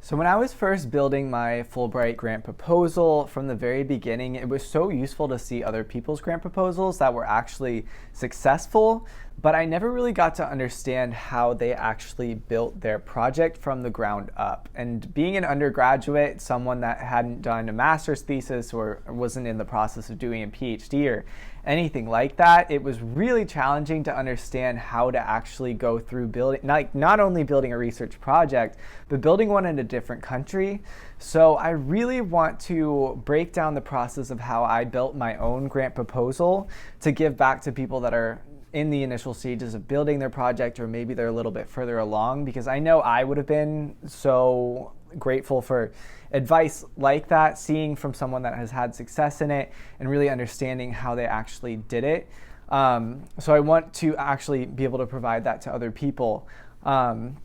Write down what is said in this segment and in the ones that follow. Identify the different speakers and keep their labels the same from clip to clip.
Speaker 1: So when I was first building my Fulbright grant proposal, from the very beginning, it was so useful to see other people's grant proposals that were actually successful, but I never really got to understand how they actually built their project from the ground up. And being an undergraduate, someone that hadn't done a master's thesis or wasn't in the process of doing a PhD or anything like that, it was really challenging to understand how to actually go through building, not only building a research project, but building one in a different country. So I really want to break down the process of how I built my own grant proposal to give back to people that are in the initial stages of building their project, or maybe they're a little bit further along, because I know I would have been so grateful for advice like that, seeing from someone that has had success in it and really understanding how they actually did it. So I want to actually be able to provide that to other people. And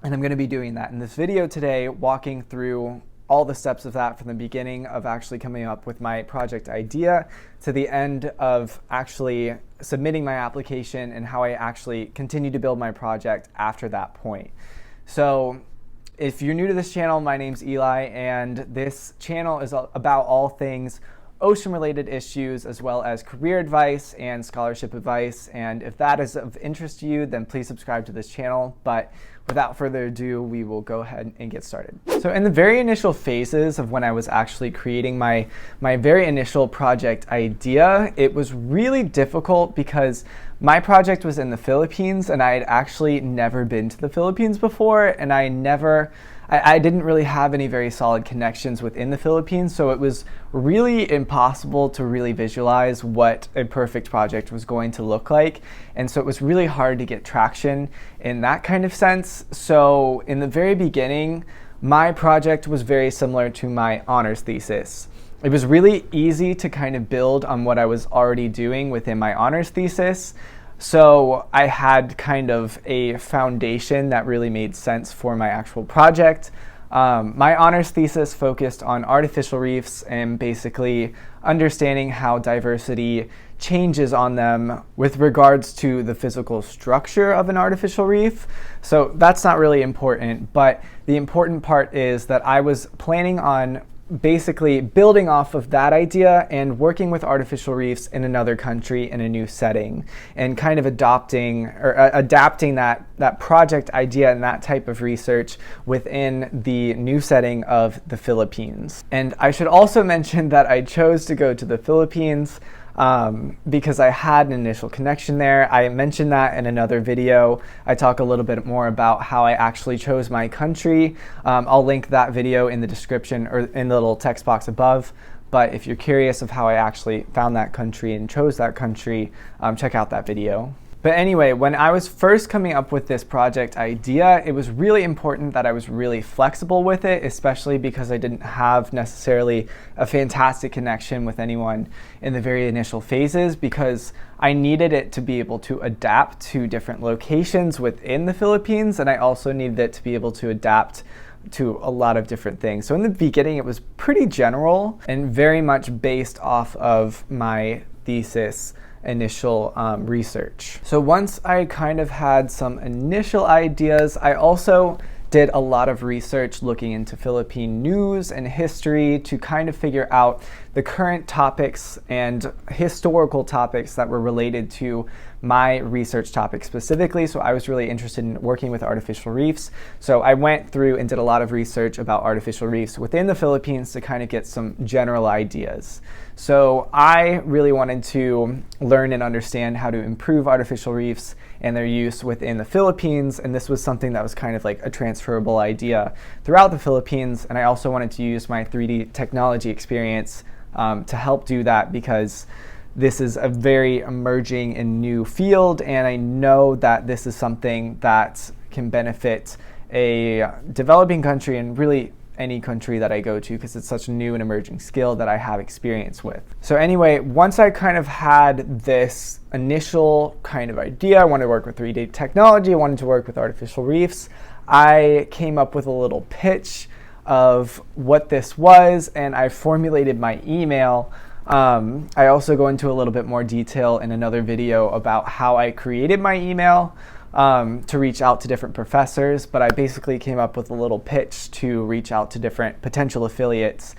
Speaker 1: I'm going to be doing that in this video today, walking through all the steps of that from the beginning of actually coming up with my project idea to the end of actually submitting my application and how I actually continue to build my project after that point. So if you're new to this channel, my name's Eli, and this channel is about all things ocean-related issues, as well as career advice and scholarship advice. And if that is of interest to you, then please subscribe to this channel. But without further ado, we will go ahead and get started. So in the very initial phases of when I was actually creating my very initial project idea, it was really difficult because my project was in the Philippines, and I had actually never been to the Philippines before, and I didn't really have any very solid connections within the Philippines, so it was really impossible to really visualize what a perfect project was going to look like. And so it was really hard to get traction in that kind of sense. So in the very beginning, my project was very similar to my honors thesis. It was really easy to kind of build on what I was already doing within my honors thesis. So I had kind of a foundation that really made sense for my actual project. My honors thesis focused on artificial reefs and basically understanding how diversity changes on them with regards to the physical structure of an artificial reef. So that's not really important, but the important part is that I was planning on basically building off of that idea and working with artificial reefs in another country in a new setting, and kind of adapting that project idea and that type of research within the new setting of the Philippines. And I should also mention that I chose to go to the Philippines because I had an initial connection there. I mentioned that in another video. I talk a little bit more about how I actually chose my country. I'll link that video in the description or in the little text box above. But if you're curious of how I actually found that country and chose that country, check out that video. But anyway, when I was first coming up with this project idea, it was really important that I was really flexible with it, especially because I didn't have necessarily a fantastic connection with anyone in the very initial phases, because I needed it to be able to adapt to different locations within the Philippines, and I also needed it to be able to adapt to a lot of different things. So in the beginning, it was pretty general and very much based off of my thesis initial research. So once I kind of had some initial ideas, I also did a lot of research looking into Philippine news and history to kind of figure out the current topics and historical topics that were related to my research topic specifically. So I was really interested in working with artificial reefs. So I went through and did a lot of research about artificial reefs within the Philippines to kind of get some general ideas. So I really wanted to learn and understand how to improve artificial reefs and their use within the Philippines. And this was something that was kind of like a transferable idea throughout the Philippines. And I also wanted to use my 3D technology experience to help do that, because this is a very emerging and new field, and I know that this is something that can benefit a developing country and really any country that I go to, because it's such a new and emerging skill that I have experience with. So anyway, once I kind of had this initial kind of idea, I wanted to work with 3D technology, I wanted to work with artificial reefs, I came up with a little pitch of what this was, and I formulated my email. I also go into a little bit more detail in another video about how I created my email. to reach out to different professors, but I basically came up with a little pitch to reach out to different potential affiliates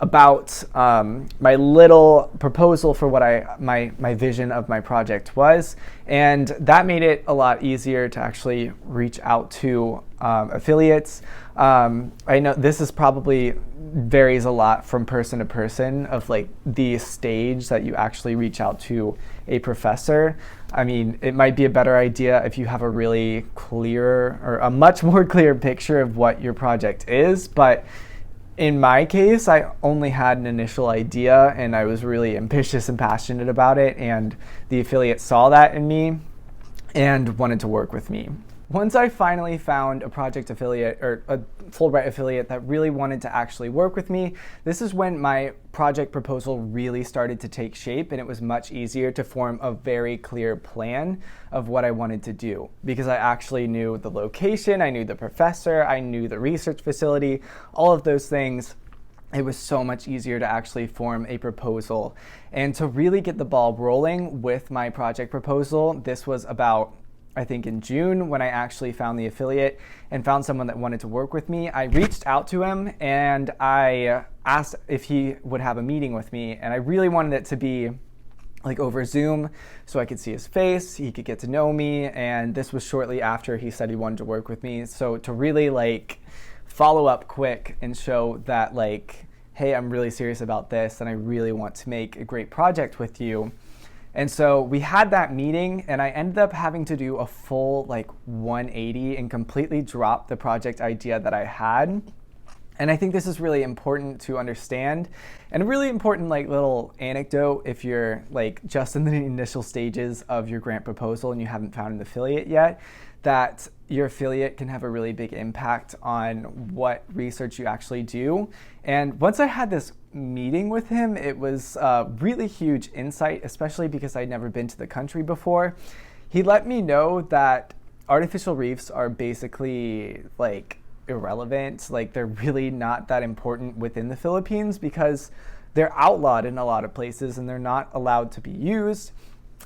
Speaker 1: about my little proposal for what my vision of my project was, and that made it a lot easier to actually reach out to affiliates. I know this is probably varies a lot from person to person of like the stage that you actually reach out to a professor. I mean, it might be a better idea if you have a really clear or a much more clear picture of what your project is, but in my case, I only had an initial idea and I was really ambitious and passionate about it, and the affiliate saw that in me and wanted to work with me. Once I finally found a project affiliate or a Fulbright affiliate that really wanted to actually work with me, this is when my project proposal really started to take shape, and it was much easier to form a very clear plan of what I wanted to do because I actually knew the location, I knew the professor, I knew the research facility, all of those things. It was so much easier to actually form a proposal. And to really get the ball rolling with my project proposal, this was about, I think, in June when I actually found the affiliate and found someone that wanted to work with me. I reached out to him and I asked if he would have a meeting with me, and I really wanted it to be like over Zoom so I could see his face, he could get to know me, and this was shortly after he said he wanted to work with me. So to really like follow up quick and show that like, hey, I'm really serious about this and I really want to make a great project with you. And so we had that meeting, and I ended up having to do a full like 180 and completely drop the project idea that I had. And I think this is really important to understand, and a really important like little anecdote if you're like just in the initial stages of your grant proposal and you haven't found an affiliate yet, that your affiliate can have a really big impact on what research you actually do. And once I had this meeting with him, it was a really huge insight, especially because I'd never been to the country before. He let me know that artificial reefs are basically like irrelevant, like they're really not that important within the Philippines because they're outlawed in a lot of places and they're not allowed to be used.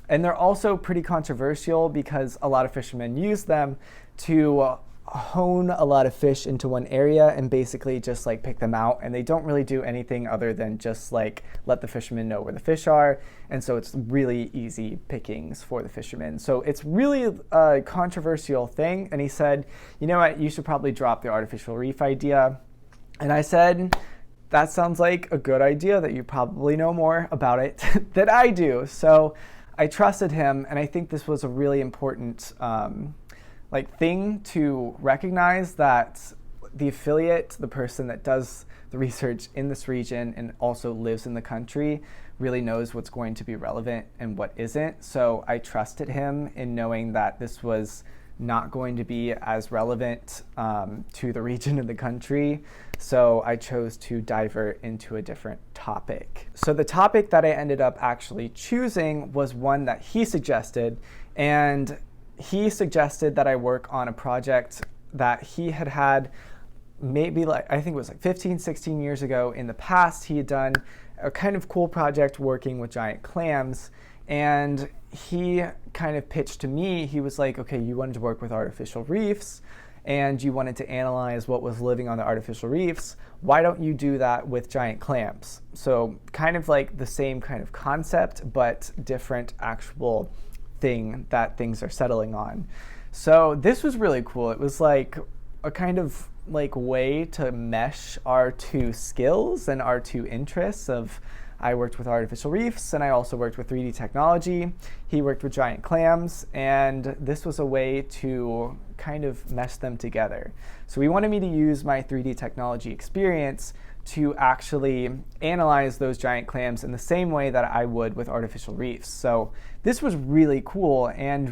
Speaker 1: And they're also pretty controversial because a lot of fishermen use them to hone a lot of fish into one area and basically just like pick them out, and they don't really do anything other than just like let the fishermen know where the fish are, and so it's really easy pickings for the fishermen. So it's really a controversial thing, and he said, you know what, you should probably drop the artificial reef idea. And I said, that sounds like a good idea, that you probably know more about it than I do. So I trusted him, and I think this was a really important thing to recognize, that the affiliate, the person that does the research in this region and also lives in the country, really knows what's going to be relevant and what isn't. So I trusted him in knowing that this was not going to be as relevant to the region of the country. So I chose to divert into a different topic. So the topic that I ended up actually choosing was one that he suggested, and he suggested that I work on a project that he had maybe I think it was like 15, 16 years ago in the past. He had done a kind of cool project working with giant clams, and he kind of pitched to me, he was like, okay, you wanted to work with artificial reefs and you wanted to analyze what was living on the artificial reefs. Why don't you do that with giant clams? So kind of like the same kind of concept, but different actual thing that things are settling on. So this was really cool. It was like a kind of like way to mesh our two skills and our two interests of, I worked with artificial reefs and I also worked with 3D technology. He worked with giant clams, and this was a way to kind of mesh them together. So he wanted me to use my 3D technology experience to actually analyze those giant clams in the same way that I would with artificial reefs. So this was really cool, and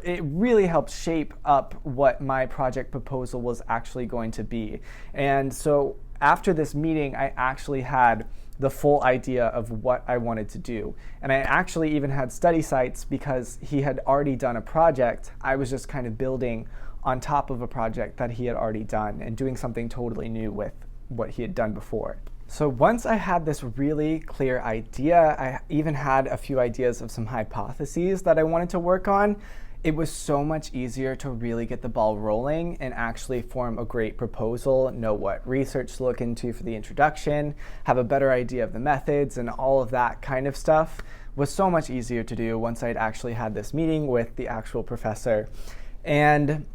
Speaker 1: it really helped shape up what my project proposal was actually going to be. And so after this meeting, I actually had the full idea of what I wanted to do. And I actually even had study sites because he had already done a project. I was just kind of building on top of a project that he had already done and doing something totally new with what he had done before. So once I had this really clear idea, I even had a few ideas of some hypotheses that I wanted to work on. it was so much easier to really get the ball rolling and actually form a great proposal, know what research to look into for the introduction, have a better idea of the methods, and all of that kind of stuff was so much easier to do once I'd actually had this meeting with the actual professor. And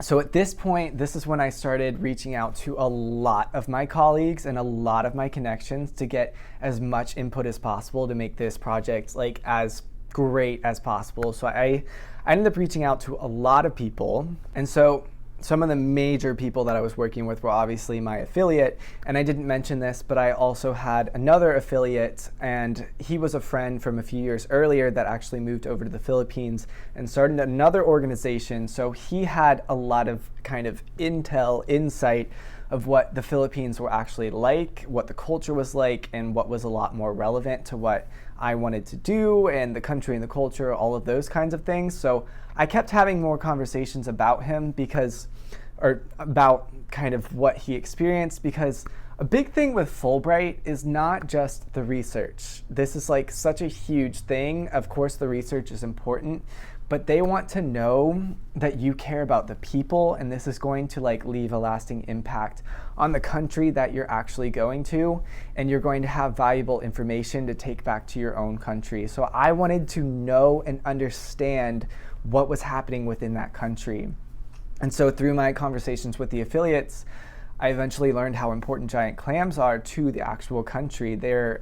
Speaker 1: so at this point, this is when I started reaching out to a lot of my colleagues and a lot of my connections to get as much input as possible to make this project like as great as possible. So I ended up reaching out to a lot of people. And so some of the major people that I was working with were obviously my affiliate, and I didn't mention this, but I also had another affiliate, and he was a friend from a few years earlier that actually moved over to the Philippines and started another organization. So he had a lot of kind of insight of what the Philippines were actually like, what the culture was like, and what was a lot more relevant to what I wanted to do, and the country and the culture, all of those kinds of things. So I kept having more conversations about him or about kind of what he experienced, because a big thing with Fulbright is not just the research. This is like such a huge thing. Of course, the research is important, but they want to know that you care about the people, and this is going to like leave a lasting impact on the country that you're actually going to, and you're going to have valuable information to take back to your own country. So I wanted to know and understand what was happening within that country. And so through my conversations with the affiliates, I eventually learned how important giant clams are to the actual country. They're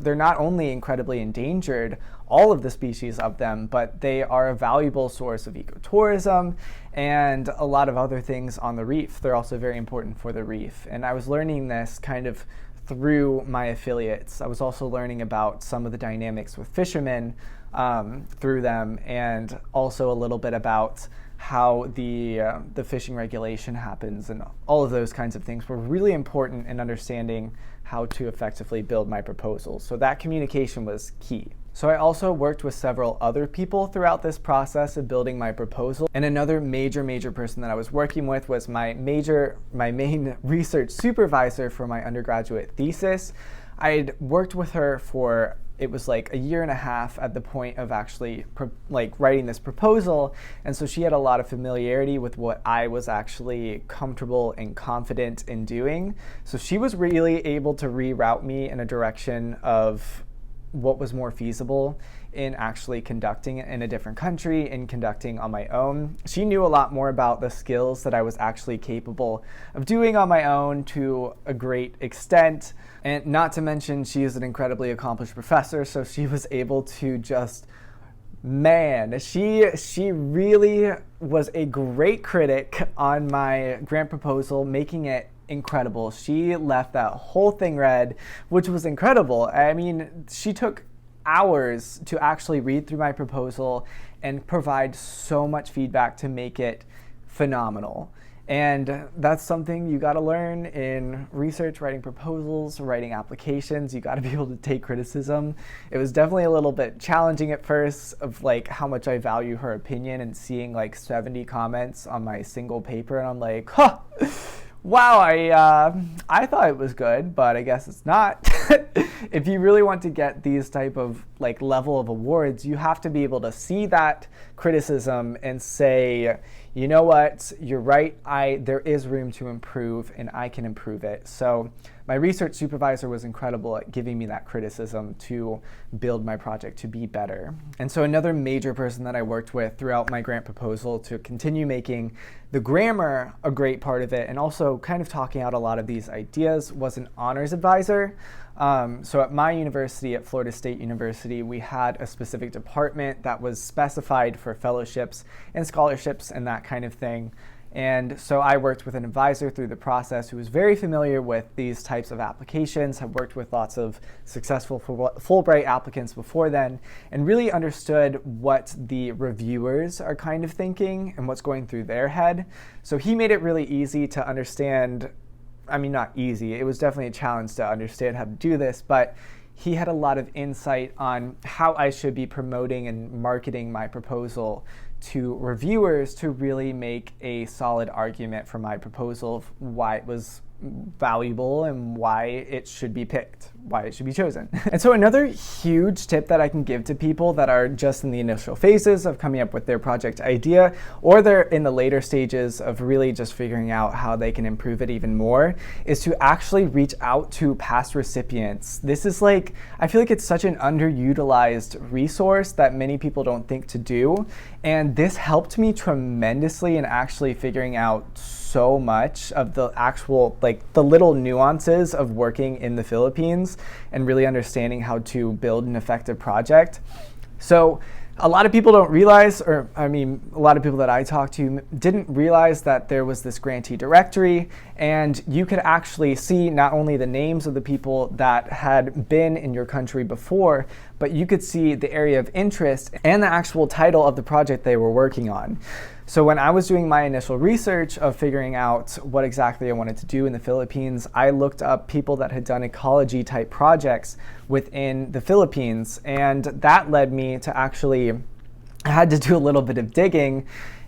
Speaker 1: not only incredibly endangered, all of the species of them, but they are a valuable source of ecotourism and a lot of other things on the reef. They're also very important for the reef. And I was learning this kind of through my affiliates. I was also learning about some of the dynamics with fishermen through them, and also a little bit about how the fishing regulation happens, and all of those kinds of things were really important in understanding how to effectively build my proposal. So that communication was key. So I also worked with several other people throughout this process of building my proposal. And another major person that I was working with was my main research supervisor for my undergraduate thesis. I'd worked with her for, it was like a year and a half at the point of actually writing this proposal. And so she had a lot of familiarity with what I was actually comfortable and confident in doing. So she was really able to reroute me in a direction of what was more feasible in actually conducting in a different country and conducting on my own. She knew a lot more about the skills that I was actually capable of doing on my own to a great extent. And not to mention, she is an incredibly accomplished professor, so she was able to just, man, she really was a great critic on my grant proposal, making it incredible. She left that whole thing read, which was incredible. I mean, she took hours to actually read through my proposal and provide so much feedback to make it phenomenal. And that's something you got to learn in research, writing proposals, writing applications. You got to be able to take criticism. It was definitely a little bit challenging at first, of like how much I value her opinion, and seeing like 70 comments on my single paper, and I'm like, huh, wow, I thought it was good, but I guess it's not. If you really want to get these type of like level of awards, you have to be able to see that criticism and say, you know what, you're right, there is room to improve, and I can improve it. So my research supervisor was incredible at giving me that criticism to build my project to be better. And so another major person that I worked with throughout my grant proposal to continue making the grammar a great part of it, and also kind of talking out a lot of these ideas, was an honors advisor. So at my university, at Florida State University, we had a specific department that was specified for fellowships and scholarships and that kind of thing. And so I worked with an advisor through the process who was very familiar with these types of applications, have worked with lots of successful Fulbright applicants before then, and really understood what the reviewers are kind of thinking and what's going through their head. So he made it really easy to understand. I mean, not easy. It was definitely a challenge to understand how to do this, but he had a lot of insight on how I should be promoting and marketing my proposal to reviewers to really make a solid argument for my proposal of why it was valuable and why it should be picked, why it should be chosen. And so another huge tip that I can give to people that are just in the initial phases of coming up with their project idea, or they're in the later stages of really just figuring out how they can improve it even more, is to actually reach out to past recipients. This is like, I feel like it's such an underutilized resource that many people don't think to do. And this helped me tremendously in actually figuring out so much of the actual, like the little nuances of working in the Philippines and really understanding how to build an effective project. So a lot of people don't realize, or I mean, a lot of people that I talked to didn't realize that there was this Grantee Directory, and you could actually see not only the names of the people that had been in your country before, but you could see the area of interest and the actual title of the project they were working on. So when I was doing my initial research of figuring out what exactly I wanted to do in the Philippines, I looked up people that had done ecology type projects within the Philippines, and that led me to actually, I had to do a little bit of digging,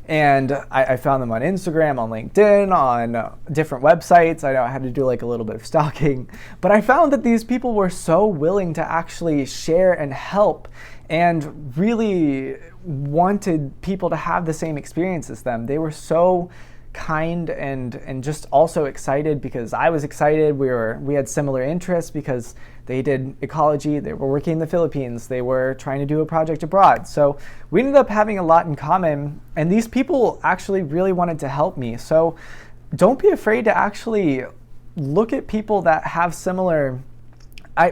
Speaker 1: and I found them on Instagram, on LinkedIn, on different websites. I know I had to do like a little bit of stalking, but I found that these people were so willing to actually share and help, and really wanted people to have the same experience as them. They were so kind and just also excited because I was excited. We had similar interests because they did ecology, they were working in the Philippines, they were trying to do a project abroad. So we ended up having a lot in common, and these people actually really wanted to help me. So don't be afraid to actually look at people that have similar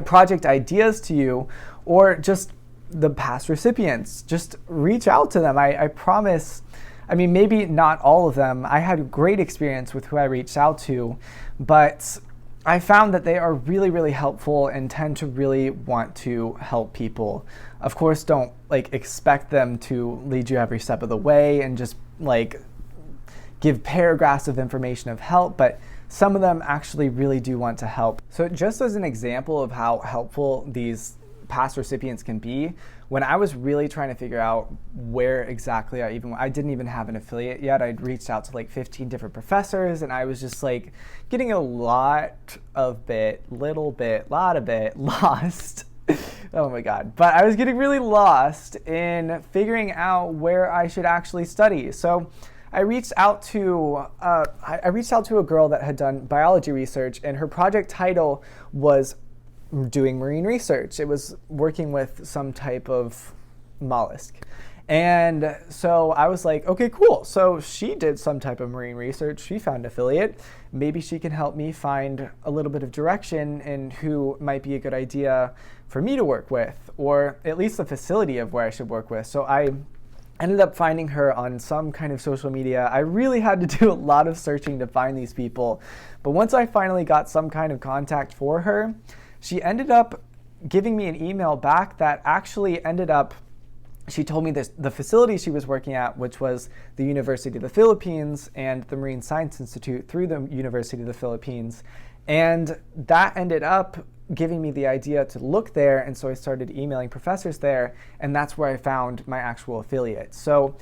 Speaker 1: project ideas to you, or just the past recipients. Just reach out to them. I promise. I mean, maybe not all of them. I had a great experience with who I reached out to, but I found that they are really, really helpful and tend to really want to help people. Of course, don't like expect them to lead you every step of the way and just like give paragraphs of information of help, but some of them actually really do want to help. So just as an example of how helpful these past recipients can be, when I was really trying to figure out where exactly I didn't even have an affiliate yet. I'd reached out to like 15 different professors, and I was just like getting a lot of bit lost. Oh my God. But I was getting really lost in figuring out where I should actually study. So I reached out to a girl that had done biology research, and her project title was doing marine research. It was working with some type of mollusk. And so I was like, okay, cool. So she did some type of marine research. She found an affiliate. Maybe she can help me find a little bit of direction in who might be a good idea for me to work with, or at least the facility of where I should work with. So I ended up finding her on some kind of social media. I really had to do a lot of searching to find these people. But once I finally got some kind of contact for her, she ended up giving me an email back that actually ended up, she told me this, the facility she was working at, which was the University of the Philippines and the Marine Science Institute through the University of the Philippines. And that ended up giving me the idea to look there, and so I started emailing professors there, and that's where I found my actual affiliate. So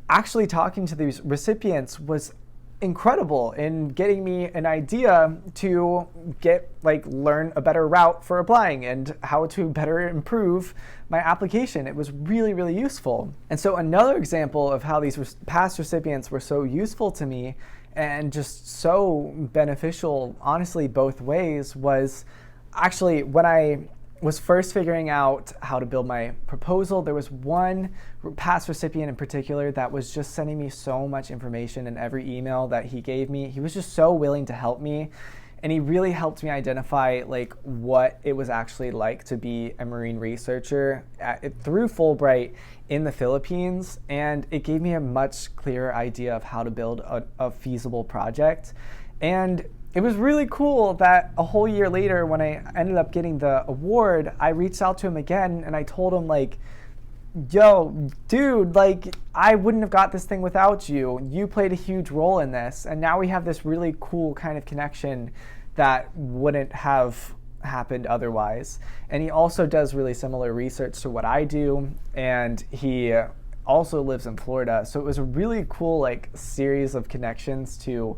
Speaker 1: actually talking to these recipients was incredible in getting me an idea to learn a better route for applying and how to better improve my application. It was really, really useful. And so another example of how these past recipients were so useful to me and just so beneficial, honestly, both ways, was actually when I was first figuring out how to build my proposal. There was one past recipient in particular that was just sending me so much information in every email that he gave me. He was just so willing to help me, and he really helped me identify like what it was actually like to be a marine researcher through Fulbright in the Philippines, and it gave me a much clearer idea of how to build a feasible project. And it was really cool that a whole year later, when I ended up getting the award, I reached out to him again and I told him like, yo, dude, like I wouldn't have got this thing without you. You played a huge role in this. And now we have this really cool kind of connection that wouldn't have happened otherwise. And he also does really similar research to what I do. And he also lives in Florida. So it was a really cool like series of connections to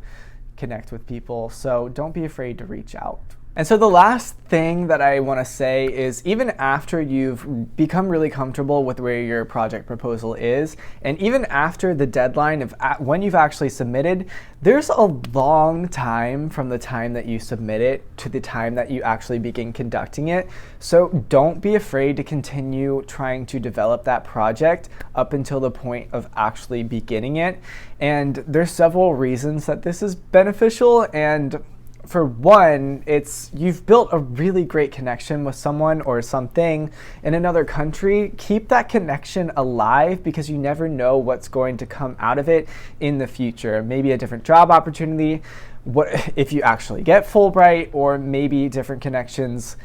Speaker 1: connect with people. So don't be afraid to reach out. And so the last thing that I want to say is, even after you've become really comfortable with where your project proposal is, and even after the deadline of when you've actually submitted, there's a long time from the time that you submit it to the time that you actually begin conducting it. So don't be afraid to continue trying to develop that project up until the point of actually beginning it. And there's several reasons that this is beneficial. And for one, you've built a really great connection with someone or something in another country. Keep that connection alive, because you never know what's going to come out of it in the future. Maybe a different job opportunity, what if you actually get Fulbright, or maybe different connections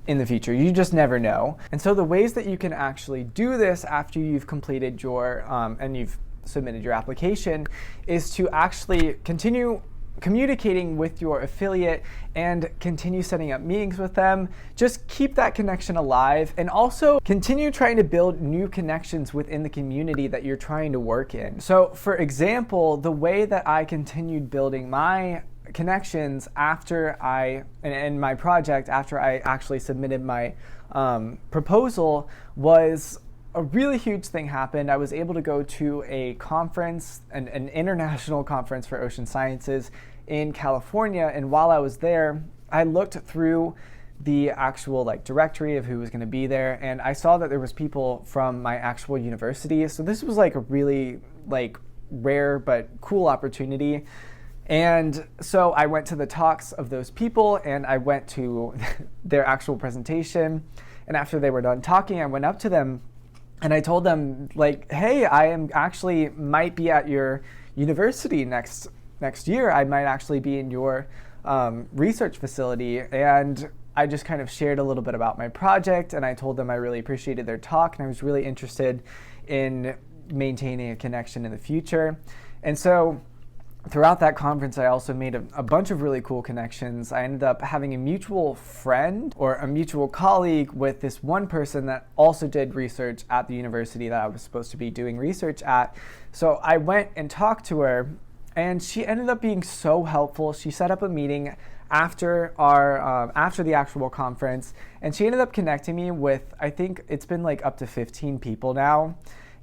Speaker 1: in the future. You just never know. And so the ways that you can actually do this after you've completed your and you've submitted your application is to actually continue communicating with your affiliate and continue setting up meetings with them. Just keep that connection alive, and also continue trying to build new connections within the community that you're trying to work in. So for example, the way that I continued building my connections in my project after I actually submitted my proposal was a really huge thing happened. I was able to go to a conference, an international conference for ocean sciences in California, and while I was there, I looked through the actual directory of who was going to be there, and I saw that there was people from my actual university. So this was a really rare but cool opportunity. And so I went to the talks of those people, and I went to their actual presentation, and after they were done talking, I went up to them and I told them, hey, I am actually might be at your university next year. I might actually be in your research facility. And I just kind of shared a little bit about my project, and I told them I really appreciated their talk, and I was really interested in maintaining a connection in the future. And so throughout that conference, I also made a bunch of really cool connections. I ended up having a mutual friend or a mutual colleague with this one person that also did research at the university that I was supposed to be doing research at. So I went and talked to her, and she ended up being so helpful. She set up a meeting after the actual conference, and she ended up connecting me with, I think it's been up to 15 people now.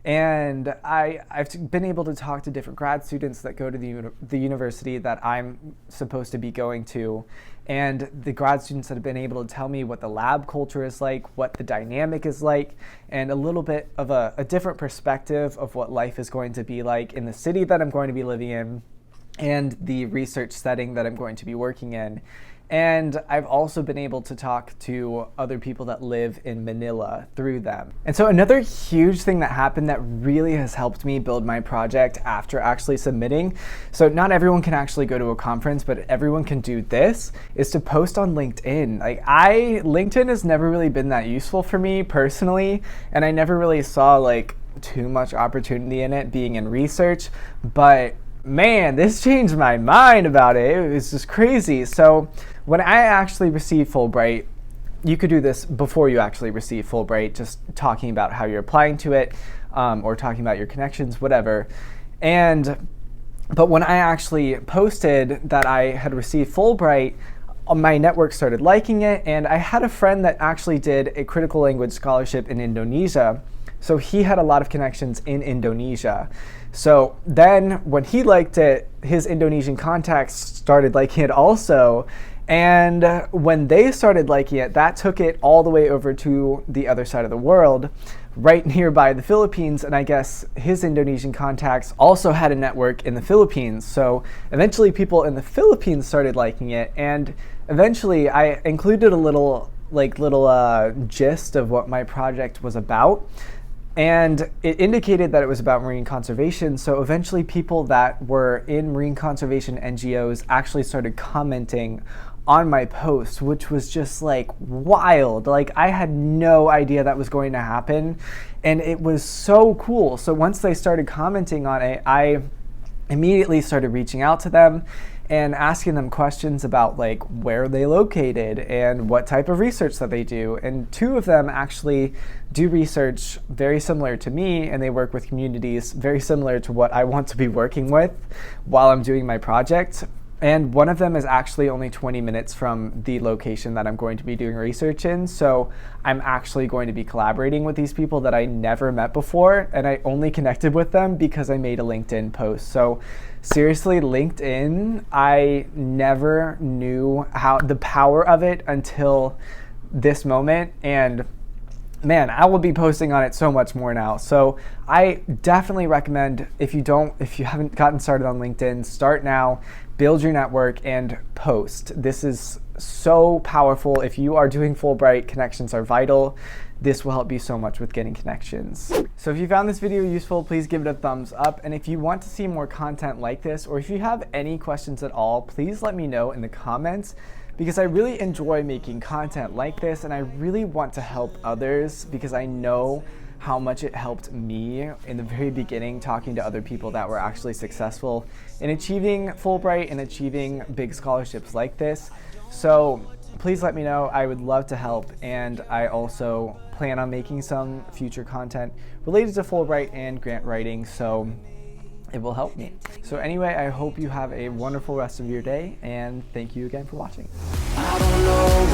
Speaker 1: And I've been able to talk to different grad students that go to the university that I'm supposed to be going to. And the grad students that have been able to tell me what the lab culture is like, what the dynamic is like, and a little bit of a different perspective of what life is going to be like in the city that I'm going to be living in and the research setting that I'm going to be working in. And I've also been able to talk to other people that live in Manila through them. And so another huge thing that happened that really has helped me build my project after actually submitting, so not everyone can actually go to a conference, but everyone can do this, is to post on LinkedIn. LinkedIn has never really been that useful for me personally, and I never really saw too much opportunity in it being in research, but man, this changed my mind about it. It was just crazy. So when I actually received Fulbright, you could do this before you actually receive Fulbright, just talking about how you're applying to it, or talking about your connections, whatever. But when I actually posted that I had received Fulbright, my network started liking it, and I had a friend that actually did a critical language scholarship in Indonesia. So he had a lot of connections in Indonesia. So then when he liked it, his Indonesian contacts started liking it also. And when they started liking it, that took it all the way over to the other side of the world, right nearby the Philippines. And I guess his Indonesian contacts also had a network in the Philippines. So eventually people in the Philippines started liking it. And eventually I included a little gist of what my project was about. And it indicated that it was about marine conservation. So eventually people that were in marine conservation NGOs actually started commenting on my post, which was just wild. I had no idea that was going to happen. And it was so cool. So once they started commenting on it, I immediately started reaching out to them and asking them questions about where are they located and what type of research that they do. And two of them actually do research very similar to me, and they work with communities very similar to what I want to be working with while I'm doing my project. And one of them is actually only 20 minutes from the location that I'm going to be doing research in. So I'm actually going to be collaborating with these people that I never met before, and I only connected with them because I made a LinkedIn post. So seriously, LinkedIn, I never knew how the power of it until this moment, and man, I will be posting on it so much more now. So I definitely recommend, if you haven't gotten started on LinkedIn, start now, build your network, and post. This is so powerful. If you are doing Fulbright, connections are vital. This will help you so much with getting connections. So if you found this video useful, please give it a thumbs up. And if you want to see more content like this, or if you have any questions at all, please let me know in the comments, because I really enjoy making content like this, and I really want to help others because I know how much it helped me in the very beginning, talking to other people that were actually successful in achieving Fulbright and achieving big scholarships like this. So please let me know. I would love to help, and I also plan on making some future content related to Fulbright and grant writing, so it will help me. So anyway, I hope you have a wonderful rest of your day, and thank you again for watching. I don't know